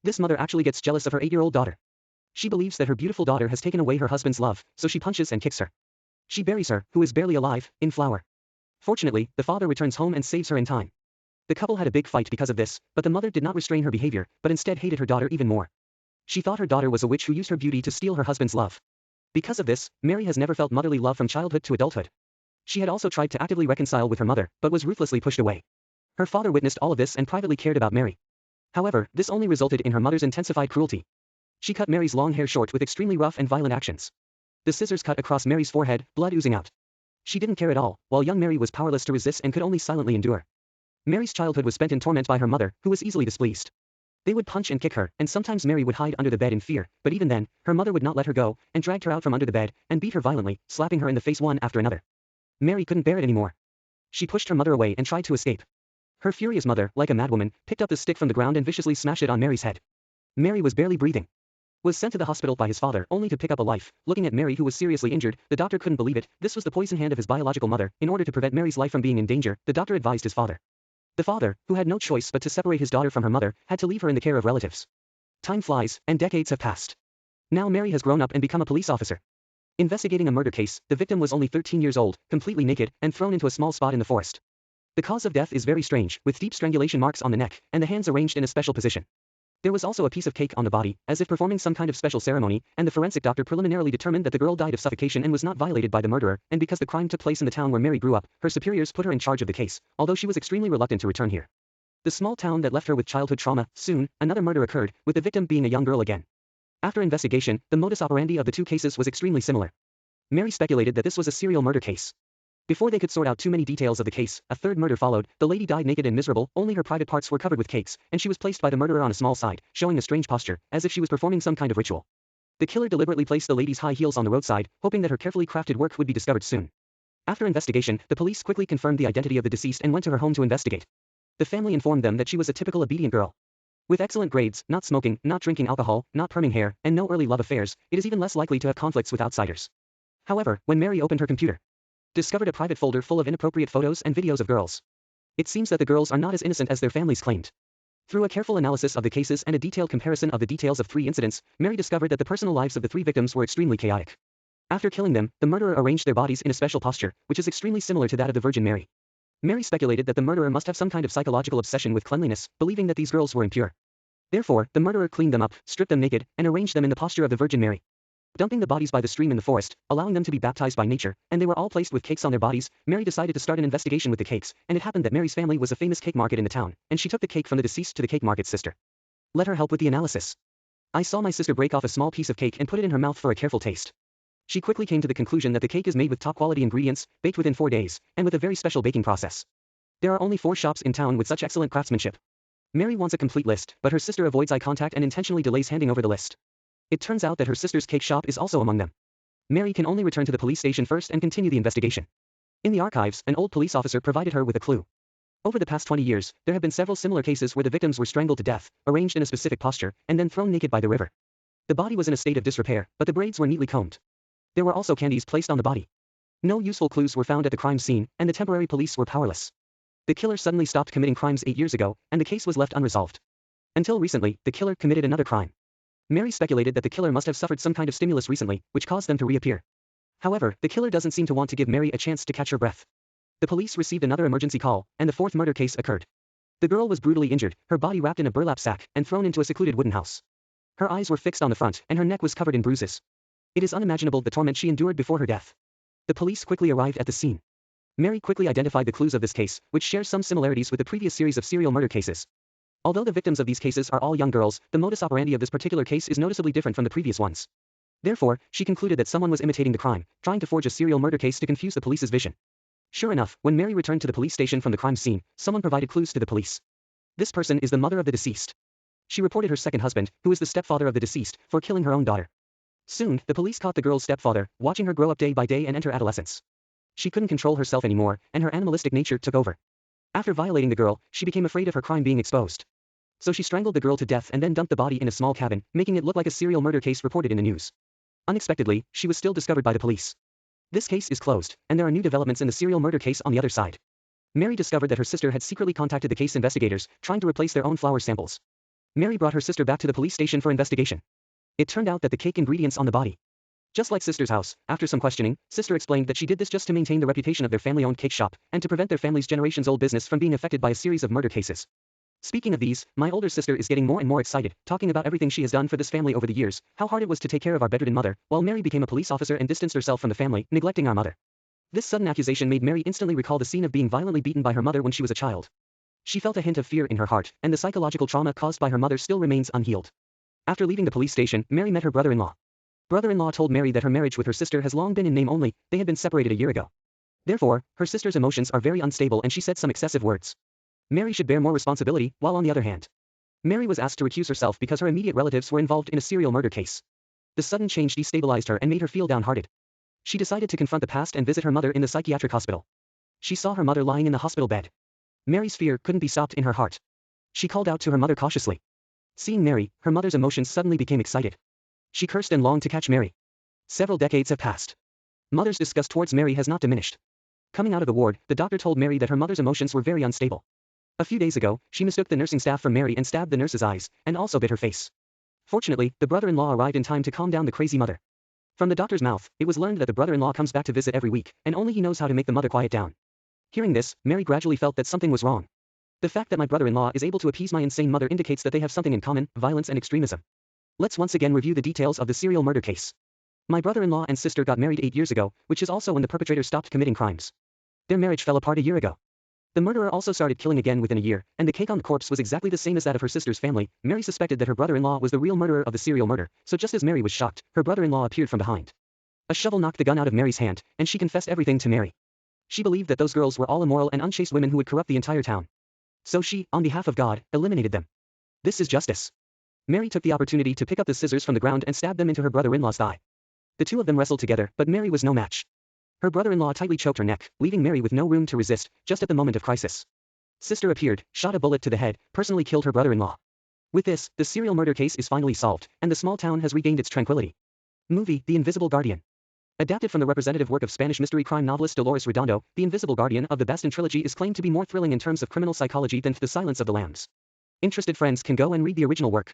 This mother actually gets jealous of her 8-year-old daughter. She believes that her beautiful daughter has taken away her husband's love, so she punches and kicks her. She buries her, who is barely alive, in flour. Fortunately, the father returns home and saves her in time. The couple had a big fight because of this, but the mother did not restrain her behavior, but instead hated her daughter even more. She thought her daughter was a witch who used her beauty to steal her husband's love. Because of this, Mary has never felt motherly love from childhood to adulthood. She had also tried to actively reconcile with her mother, but was ruthlessly pushed away. Her father witnessed all of this and privately cared about Mary. However, this only resulted in her mother's intensified cruelty. She cut Mary's long hair short with extremely rough and violent actions. The scissors cut across Mary's forehead, blood oozing out. She didn't care at all, while young Mary was powerless to resist and could only silently endure. Mary's childhood was spent in torment by her mother, who was easily displeased. They would punch and kick her, and sometimes Mary would hide under the bed in fear, but even then, her mother would not let her go, and dragged her out from under the bed, and beat her violently, slapping her in the face one after another. Mary couldn't bear it anymore. She pushed her mother away and tried to escape. Her furious mother, like a madwoman, picked up the stick from the ground and viciously smashed it on Mary's head. Mary was barely breathing. Was sent to the hospital by his father only to pick up a life. Looking at Mary, who was seriously injured, the doctor couldn't believe it. This was the poison hand of his biological mother. In order to prevent Mary's life from being in danger, the doctor advised his father. The father, who had no choice but to separate his daughter from her mother, had to leave her in the care of relatives. Time flies, and decades have passed. Now Mary has grown up and become a police officer. Investigating a murder case, the victim was only 13 years old, completely naked, and thrown into a small spot in the forest. The cause of death is very strange, with deep strangulation marks on the neck, and the hands arranged in a special position. There was also a piece of cake on the body, as if performing some kind of special ceremony, and the forensic doctor preliminarily determined that the girl died of suffocation and was not violated by the murderer, and because the crime took place in the town where Mary grew up, her superiors put her in charge of the case, although she was extremely reluctant to return here. The small town that left her with childhood trauma. Soon, another murder occurred, with the victim being a young girl again. After investigation, the modus operandi of the two cases was extremely similar. Mary speculated that this was a serial murder case. Before they could sort out too many details of the case, a third murder followed. The lady died naked and miserable, only her private parts were covered with cakes, and she was placed by the murderer on a small side, showing a strange posture, as if she was performing some kind of ritual. The killer deliberately placed the lady's high heels on the roadside, hoping that her carefully crafted work would be discovered soon. After investigation, the police quickly confirmed the identity of the deceased and went to her home to investigate. The family informed them that she was a typical obedient girl. With excellent grades, not smoking, not drinking alcohol, not perming hair, and no early love affairs, it is even less likely to have conflicts with outsiders. However, when Mary opened her computer, discovered a private folder full of inappropriate photos and videos of girls. It seems that the girls are not as innocent as their families claimed. Through a careful analysis of the cases and a detailed comparison of the details of 3 incidents, Mary discovered that the personal lives of the 3 victims were extremely chaotic. After killing them, the murderer arranged their bodies in a special posture, which is extremely similar to that of the Virgin Mary. Mary speculated that the murderer must have some kind of psychological obsession with cleanliness, believing that these girls were impure. Therefore, the murderer cleaned them up, stripped them naked, and arranged them in the posture of the Virgin Mary. Dumping the bodies by the stream in the forest, allowing them to be baptized by nature, and they were all placed with cakes on their bodies, Mary decided to start an investigation with the cakes, and it happened that Mary's family was a famous cake market in the town, and she took the cake from the deceased to the cake market's sister. Let her help with the analysis. I saw my sister break off a small piece of cake and put it in her mouth for a careful taste. She quickly came to the conclusion that the cake is made with top-quality ingredients, baked within 4 days, and with a very special baking process. There are only 4 shops in town with such excellent craftsmanship. Mary wants a complete list, but her sister avoids eye contact and intentionally delays handing over the list. It turns out that her sister's cake shop is also among them. Mary can only return to the police station first and continue the investigation. In the archives, an old police officer provided her with a clue. Over the past 20 years, there have been several similar cases where the victims were strangled to death, arranged in a specific posture, and then thrown naked by the river. The body was in a state of disrepair, but the braids were neatly combed. There were also candies placed on the body. No useful clues were found at the crime scene, and the temporary police were powerless. The killer suddenly stopped committing crimes 8 years ago, and the case was left unresolved. Until recently, the killer committed another crime. Mary speculated that the killer must have suffered some kind of stimulus recently, which caused them to reappear. However, the killer doesn't seem to want to give Mary a chance to catch her breath. The police received another emergency call, and the 4th murder case occurred. The girl was brutally injured, her body wrapped in a burlap sack, and thrown into a secluded wooden house. Her eyes were fixed on the front, and her neck was covered in bruises. It is unimaginable the torment she endured before her death. The police quickly arrived at the scene. Mary quickly identified the clues of this case, which shares some similarities with the previous series of serial murder cases. Although the victims of these cases are all young girls, the modus operandi of this particular case is noticeably different from the previous ones. Therefore, she concluded that someone was imitating the crime, trying to forge a serial murder case to confuse the police's vision. Sure enough, when Mary returned to the police station from the crime scene, someone provided clues to the police. This person is the mother of the deceased. She reported her second husband, who is the stepfather of the deceased, for killing her own daughter. Soon, the police caught the girl's stepfather, watching her grow up day by day and enter adolescence. She couldn't control herself anymore, and her animalistic nature took over. After violating the girl, she became afraid of her crime being exposed. So she strangled the girl to death and then dumped the body in a small cabin, making it look like a serial murder case reported in the news. Unexpectedly, she was still discovered by the police. This case is closed, and there are new developments in the serial murder case on the other side. Mary discovered that her sister had secretly contacted the case investigators, trying to replace their own flower samples. Mary brought her sister back to the police station for investigation. It turned out that the cake ingredients on the body. Just like sister's house, after some questioning, sister explained that she did this just to maintain the reputation of their family-owned cake shop, and to prevent their family's generations-old business from being affected by a series of murder cases. Speaking of these, my older sister is getting more and more excited, talking about everything she has done for this family over the years, how hard it was to take care of our bedridden mother, while Mary became a police officer and distanced herself from the family, neglecting our mother. This sudden accusation made Mary instantly recall the scene of being violently beaten by her mother when she was a child. She felt a hint of fear in her heart, and the psychological trauma caused by her mother still remains unhealed. After leaving the police station, Mary met her brother-in-law. Brother-in-law told Mary that her marriage with her sister has long been in name only, they had been separated a year ago. Therefore, her sister's emotions are very unstable and she said some excessive words. Mary should bear more responsibility, while on the other hand, Mary was asked to recuse herself because her immediate relatives were involved in a serial murder case. The sudden change destabilized her and made her feel downhearted. She decided to confront the past and visit her mother in the psychiatric hospital. She saw her mother lying in the hospital bed. Mary's fear couldn't be stopped in her heart. She called out to her mother cautiously. Seeing Mary, her mother's emotions suddenly became excited. She cursed and longed to catch Mary. Several decades have passed. Mother's disgust towards Mary has not diminished. Coming out of the ward, the doctor told Mary that her mother's emotions were very unstable. A few days ago, she mistook the nursing staff for Mary and stabbed the nurse's eyes, and also bit her face. Fortunately, the brother-in-law arrived in time to calm down the crazy mother. From the doctor's mouth, it was learned that the brother-in-law comes back to visit every week, and only he knows how to make the mother quiet down. Hearing this, Mary gradually felt that something was wrong. The fact that my brother-in-law is able to appease my insane mother indicates that they have something in common, violence and extremism. Let's once again review the details of the serial murder case. My brother-in-law and sister got married 8 years ago, which is also when the perpetrator stopped committing crimes. Their marriage fell apart a year ago. The murderer also started killing again within a year, and the cake on the corpse was exactly the same as that of her sister's family. Mary suspected that her brother-in-law was the real murderer of the serial murder, so just as Mary was shocked, her brother-in-law appeared from behind. A shovel knocked the gun out of Mary's hand, and she confessed everything to Mary. She believed that those girls were all immoral and unchaste women who would corrupt the entire town. So she, on behalf of God, eliminated them. This is justice. Mary took the opportunity to pick up the scissors from the ground and stabbed them into her brother-in-law's thigh. The two of them wrestled together, but Mary was no match. Her brother-in-law tightly choked her neck, leaving Mary with no room to resist, just at the moment of crisis. Sister appeared, shot a bullet to the head, personally killed her brother-in-law. With this, the serial murder case is finally solved, and the small town has regained its tranquility. Movie, The Invisible Guardian. Adapted from the representative work of Spanish mystery crime novelist Dolores Redondo, The Invisible Guardian of the Bastin trilogy is claimed to be more thrilling in terms of criminal psychology than The Silence of the Lambs. Interested friends can go and read the original work.